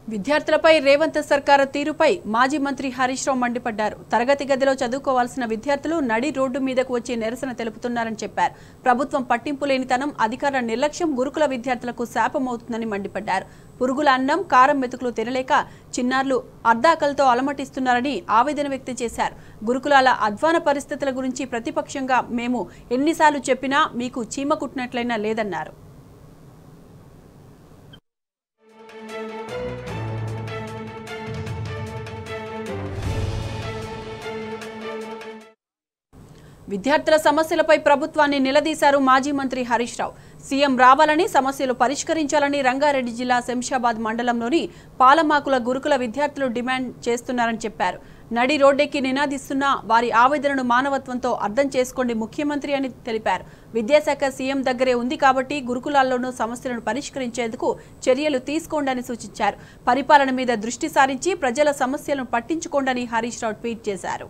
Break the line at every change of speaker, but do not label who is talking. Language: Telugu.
విద్యార్థులపై రేవంత్ సర్కార్ తీరుపై మాజీ మంత్రి హరీష్ రావు మండిపడ్డారు. తరగతి గదిలో చదువుకోవాల్సిన విద్యార్థులు నడి రోడ్డు మీదకు వచ్చి నిరసన తెలుపుతున్నారని చెప్పారు. ప్రభుత్వం పట్టింపు లేనితనం, అధికారుల నిర్లక్ష్యం గురుకుల విద్యార్థులకు శాపమవుతుందని మండిపడ్డారు. పురుగుల అన్నం, కారం మెతుకులు తినలేక చిన్నారులు అర్ధాకలతో అలమటిస్తున్నారని ఆవేదన వ్యక్తం చేశారు. గురుకులాల అధ్వాన పరిస్థితుల గురించి ప్రతిపక్షంగా మేము ఎన్నిసార్లు చెప్పినా మీకు చీమ కుట్టినట్లయినా లేదన్నారు. విద్యార్థుల సమస్యలపై ప్రభుత్వాన్ని నిలదీశారు మాజీ మంత్రి హరీష్ రావు. సీఎం రావాలని, సమస్యలు పరిష్కరించాలని రంగారెడ్డి జిల్లా శంషాబాద్ మండలంలోని పాలమాకుల గురుకుల విద్యార్థులు డిమాండ్ చేస్తున్నారని చెప్పారు. నడి రోడ్డెక్కి నినాదిస్తున్న వారి ఆవేదనను మానవత్వంతో అర్థం చేసుకోండి ముఖ్యమంత్రి అని తెలిపారు. విద్యాశాఖ సీఎం దగ్గరే ఉంది కాబట్టి గురుకులాల్లోనూ సమస్యలను పరిష్కరించేందుకు చర్యలు తీసుకోండి అని సూచించారు. పరిపాలన మీద దృష్టి సారించి ప్రజల సమస్యలను పట్టించుకోండి హరీష్ రావు ట్వీట్ చేశారు.